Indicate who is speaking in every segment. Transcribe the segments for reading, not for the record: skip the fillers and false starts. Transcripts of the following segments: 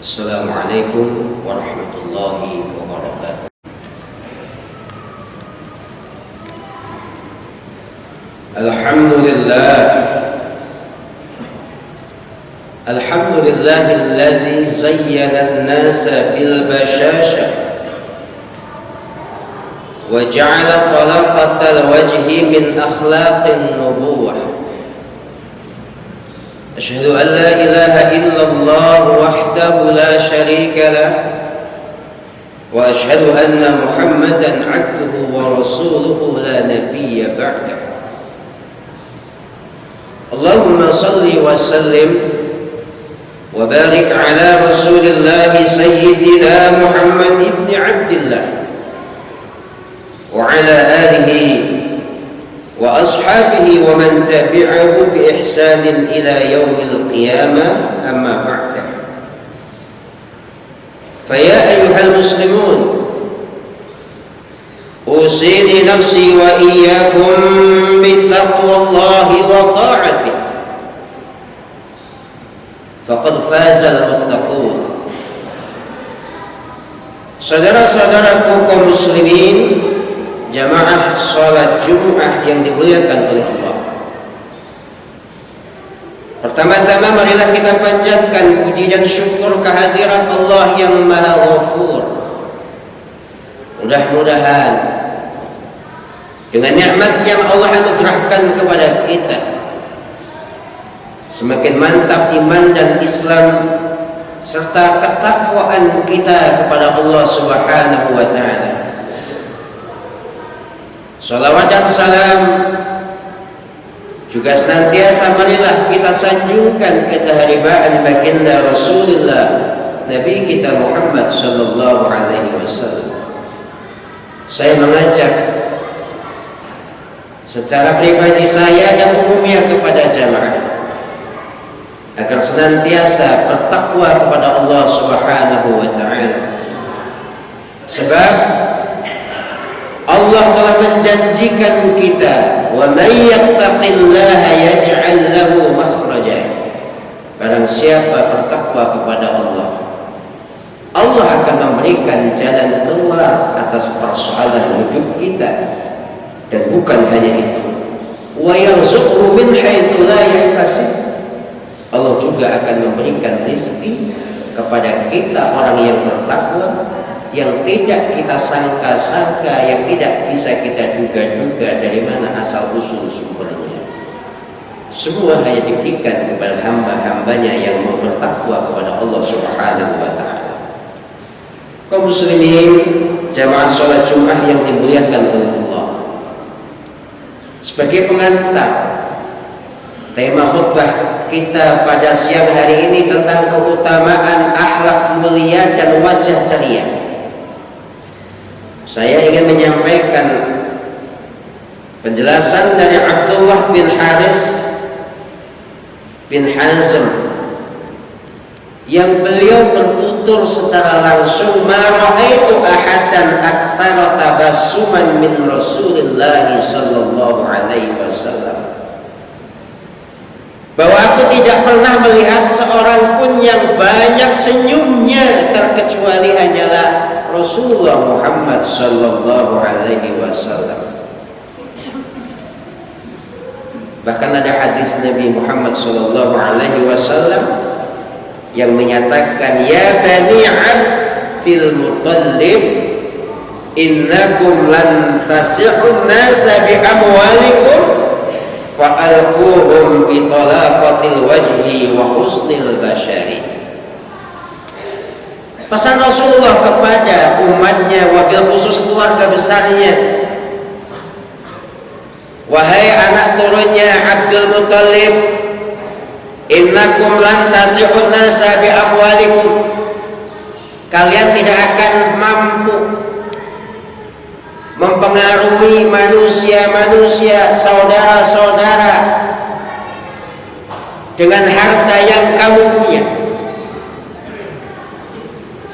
Speaker 1: Assalamualaikum warahmatullahi wabarakatuh. Alhamdulillahilladzi zayyana an-nasa bil bashasha wa ja'ala talaqatal wajhi min akhlaqin nubuwah. أشهد أن لا إله إلا الله وحده لا شريك له وأشهد أن محمدا عبده ورسوله لا نبي بعده. اللهم صل وسلم وبارك على رسول الله سيدنا محمد بن عبد الله وعلى آله وأصحابه ومن تبعه بإحسان إلى يوم القيامة. أما بعد، فيا أيها المسلمون، أوصيني نفسي وإياكم بتقوى الله وطاعته، فقد فاز المتقون. Saudara-saudaraku kaum muslimin, jamaah sholat Jumat yang dimuliakan oleh Allah. Pertama-tama marilah kita panjatkan puji dan syukur kehadirat Allah yang Maha Ghafur. Mudah-mudahan dengan nikmat yang Allah anugerahkan kepada kita, semakin mantap iman dan Islam serta ketakwaan kita kepada Allah Subhanahu wa ta'ala. Salawat dan salam juga senantiasa marilah kita sanjungkan keharibaan baginda Rasulullah Nabi kita Muhammad sallallahu alaihi wasallam. Saya mengajak secara pribadi saya dan umumnya kepada jamaah agar senantiasa bertakwa kepada Allah Subhanahu wa ta'ala. Sebab Allah telah menjanjikan kita, wa may yattaqillaha yaj'al lahu makhraja. Barang siapa bertakwa kepada Allah, Allah akan memberikan jalan keluar atas persoalan hidup kita. Dan bukan hanya itu, wa yarzuqhu min haitsu la yahtasib. Allah juga akan memberikan rezeki kepada kita orang yang bertakwa, yang tidak kita sangka-sangka, yang tidak bisa kita duga-duga dari mana asal usul sumbernya. Semua hanya diberikan kepada hamba-hambanya yang mau bertakwa kepada Allah Subhanahu wa ta'ala. Kaum muslimin, jamaah sholat Jumat yang dimuliakan oleh Allah, sebagai pengantar tema khutbah kita pada siang hari ini tentang keutamaan akhlak mulia dan wajah ceria, saya ingin menyampaikan penjelasan dari Abdullah bin Haris bin Hazm yang beliau bertutur secara langsung, ma ra'aitu ahadan aktsara tabassuman min Rasulillah sallallahu alaihi wasallam, bahwa aku tidak pernah melihat seorang pun yang banyak senyumnya terkecuali hanyalah Rasulullah Muhammad sallallahu alaihi wasallam. Bahkan ada hadis Nabi Muhammad sallallahu alaihi wasallam yang menyatakan, ya bani Abdil Muttalib, innakum lan tasi'un nasa bi amwalikum fa'alquhum bi talaqatil wajhi wa husnil bashari. Pesan Rasulullah kepada umatnya, wabil khusus keluarga besarnya, wahai anak turunnya Abdul Muttalib, innakum lan tasihun nasa bi amwalikum, kalian tidak akan mampu mempengaruhi manusia-manusia, saudara-saudara, dengan harta yang kamu punya.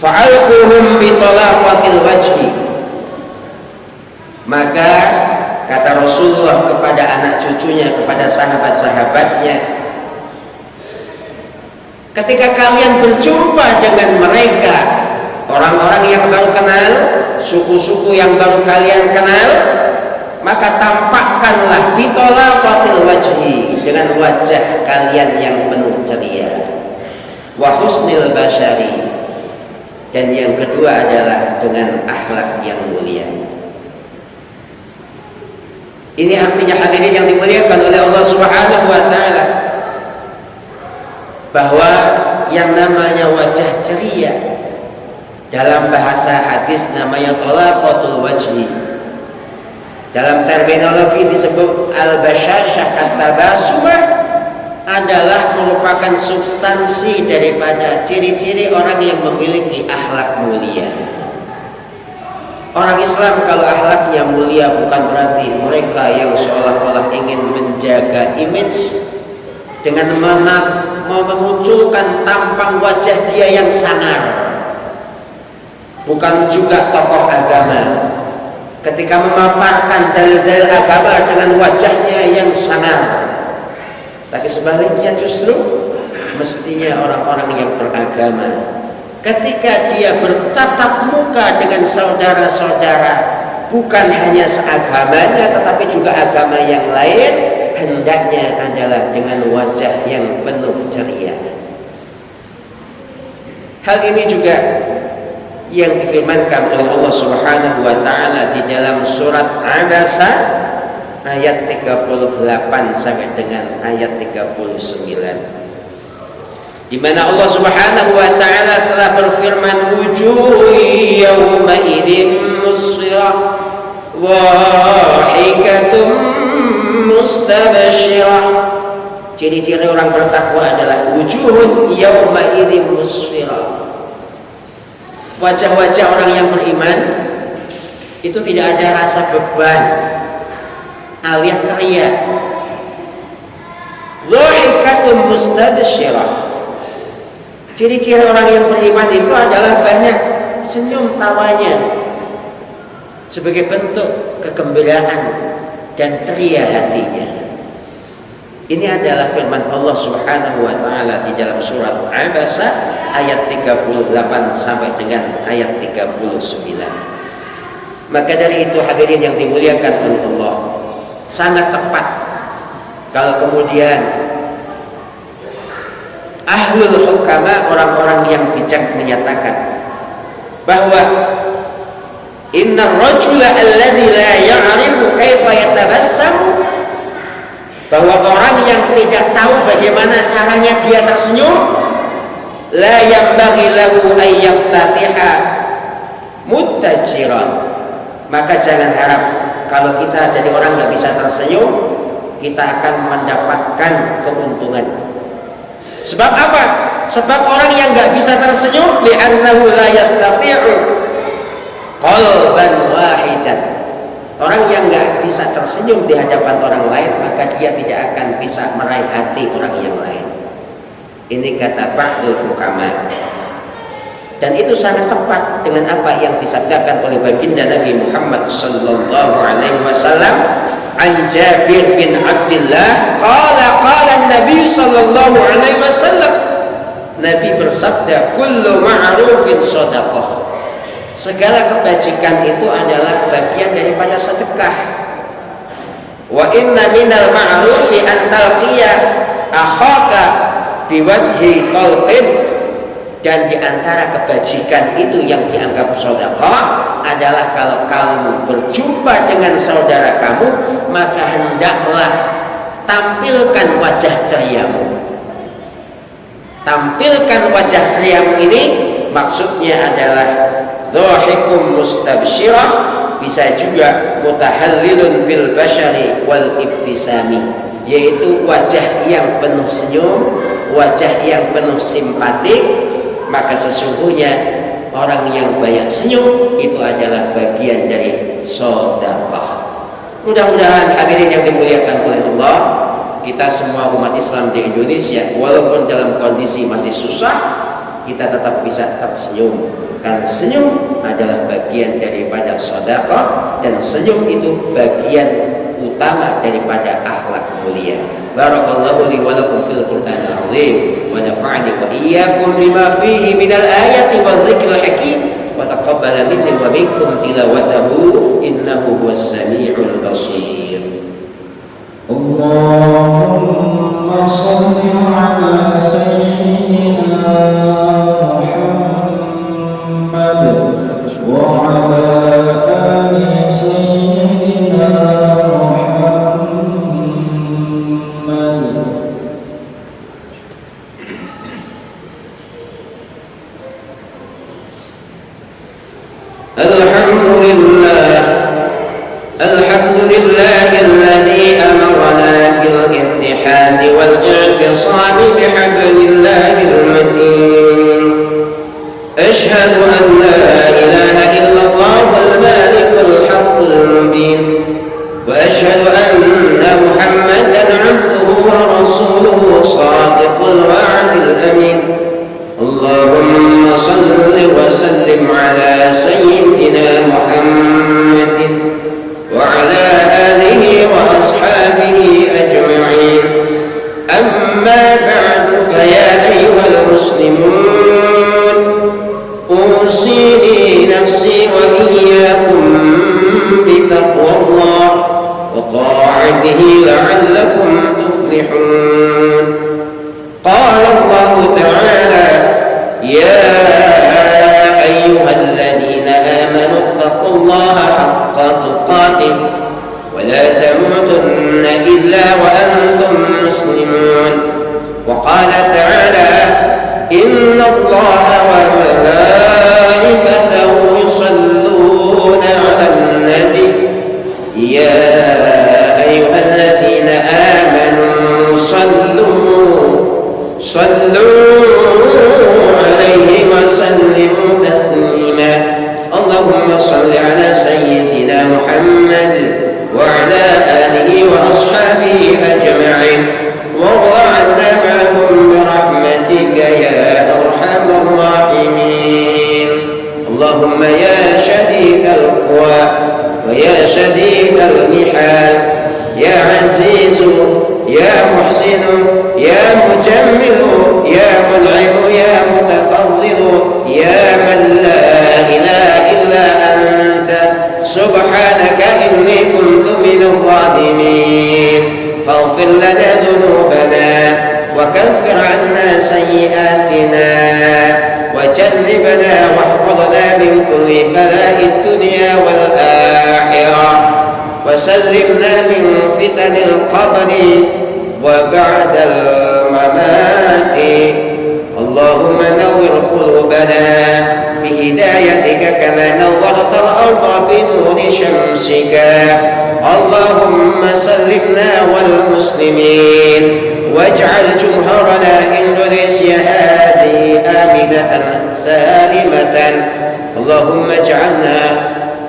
Speaker 1: Fa'alquhum bi talaqatil wajhi, maka kata Rasulullah kepada anak cucunya, kepada sahabat-sahabatnya, Ketika kalian berjumpa dengan mereka, orang-orang yang baru kenal, suku-suku yang baru kalian kenal, maka tampakkanlah bitolaqatil wajhi, dengan wajah kalian yang penuh ceria, wa husnil basyari, dan yang kedua adalah dengan akhlak yang mulia. Ini artinya hadirin yang dimuliakan oleh Allah Subhanahu wa taala, bahwa yang namanya wajah ceria dalam bahasa hadis namanya talaqatul wajhi. Dalam terminologi disebut al-basyashah at-tabasumah, adalah merupakan substansi daripada ciri-ciri orang yang memiliki akhlak mulia. Orang Islam kalau akhlaknya mulia bukan berarti mereka yang seolah-olah ingin menjaga image dengan mau memunculkan tampang wajah dia yang sangar. Bukan juga tokoh agama ketika memaparkan dalil-dalil agama dengan wajahnya yang sangar, tapi sebaliknya justru mestinya orang-orang yang beragama ketika dia bertatap muka dengan saudara-saudara, bukan hanya seagamanya tetapi juga agama yang lain, hendaknya adalah dengan wajah yang penuh ceria. Hal ini juga yang difirmankan oleh Allah Subhanahu wa taala di dalam surat Abasa ayat 38 sampai dengan ayat 39, di mana Allah Subhanahu wa taala telah berfirman, wujuhun yawma idzin musfirah dhahikatun mustabsyirah. Ciri-ciri orang bertakwa adalah wujuhun yawma idzin musfirah. Wajah-wajah orang yang beriman itu tidak ada rasa beban alias ceria. Dhahikatun mustabsyirah. Ciri-ciri orang yang beriman itu adalah banyak senyum tawanya sebagai bentuk kegembiraan dan ceria hatinya. Ini adalah firman Allah Subhanahu wa taala di dalam surat Abasa ayat 38 sampai dengan ayat 39. Maka dari itu hadirin yang dimuliakan oleh Allah, sangat tepat kalau kemudian ahlul hukama, orang-orang yang bijak, menyatakan bahwa inna rajula alladhi la ya'rifu kaifa yatabassamu, bahwa orang yang tidak tahu bagaimana caranya dia tersenyum, la yanbaghi lahu an yaftatiha muttajiran, maka jangan harap kalau kita jadi orang nggak bisa tersenyum kita akan mendapatkan keuntungan. Sebab apa? Sebab orang yang nggak bisa tersenyum, li'annahu la yastati'u qalban wahidan. Orang yang nggak bisa tersenyum di hadapan orang lain, maka dia tidak akan bisa meraih hati orang yang lain. Ini kata ba'dul hukama, dan itu sangat tepat dengan apa yang disabdakan oleh baginda Nabi Muhammad sallallahu alaihi wasallam. An Jabir bin Abdullah qala Nabi sallallahu alaihi wasallam, Nabi bersabda, kullu ma'rufin shadaqah. Segala kebajikan itu adalah bagian daripada sedekah. Wa inna minal ma'rufi an talqiya akhaka biwajhi talqin, dan diantara kebajikan itu yang dianggap sedekah adalah kalau kamu berjumpa dengan saudara kamu, maka hendaklah tampilkan wajah ceriamu. Tampilkan wajah ceriamu ini maksudnya adalah dhahikum mustabsyirah, bisa juga mutahallilun bil basyari wal ibtisami, yaitu wajah yang penuh senyum, wajah yang penuh simpatik. Maka sesungguhnya orang yang banyak senyum itu adalah bagian dari sedekah. Mudah-mudahan hadirin yang dimuliakan oleh Allah, kita semua umat Islam di Indonesia walaupun dalam kondisi masih susah, kita tetap bisa tersenyum, karena senyum adalah bagian daripada sedekah, dan senyum itu bagian utama daripada akhlak mulia. Barakallahu li wa lakum fil Qur'anil azim wa nafa'ani wa iyyakum bima fihi minal ayati wa dzikril hakim wa taqabbala minni wa minkum tilawatahu innahu huwas samiul basir.
Speaker 2: Allahumma shalli ala sayyidina Muhammad wa ala ali sayyidina
Speaker 1: Alhamdulillah alladzi amarna bil ittihad wal i'tisam bihablillahil matin. Ashhadu an la ilaha illallah wal malikul haqqul mubin wa ashhadu anna Muhammadan 'abduhu wa rasuluhu shadiqul wa'dil amin. Allahumma salli wa sallim ala sayyidina Muhammadin wa ala alihi wa ashabihi ajma'in. Amma ba'du, fa ya ayyuhal muslimun, usini nafsi wa iyyakum bi taqwallah wa ta'atihi la'allakum tuflihun. Qala Allah ta'ala: يا أيها الذين آمنوا اتقوا الله حق تقاته ولا تموتن إلا وأنتم مسلمون. وقال تعالى: إن الله وملائكته يصلون على النبي يا أيها الذين آمنوا صلوا عليه وسلموا تسليما. اللهم صل على سيدنا محمد وعلى آله وأصحابه أجمعين وارض عنا معهم برحمتك يا أرحم الراحمين. اللهم يا شديد القوى ويا شديد المحال، يا عزيز يا محسن يا مجمل يا منعم يا متفضل يا من لا إله إلا أنت، سبحانك إني كنت من الظالمين. فاغفر لنا ذنوبنا وكفر عنا سيئاتنا وجنبنا واحفظنا من كل بلاء الدنيا والآخرة وسلمنا من فتن القبر وبعد الممات. اللهم نور قلوبنا بهدايتك كما نورت الأرض بنور شمسك. اللهم سلمنا والمسلمين واجعل جمهورنا إندونيسيا هذه آمنة سالمة. اللهم اجعلنا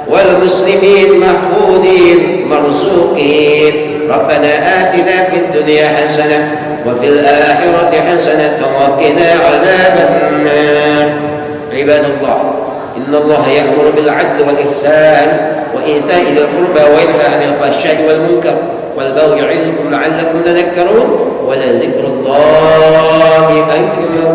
Speaker 1: والمسلمين محفوظين مرزوقين. ربنا آتنا في الدنيا حسنة وفي الآخرة حسنة وقنا عذاب النار. عباد الله، إن الله يأمر بالعدل والإحسان وإيتاء ذي القربى وينهى عن الفحشاء والمنكر والبغي يعظكم لعلكم تذكرون. ولذكر الله أكبر.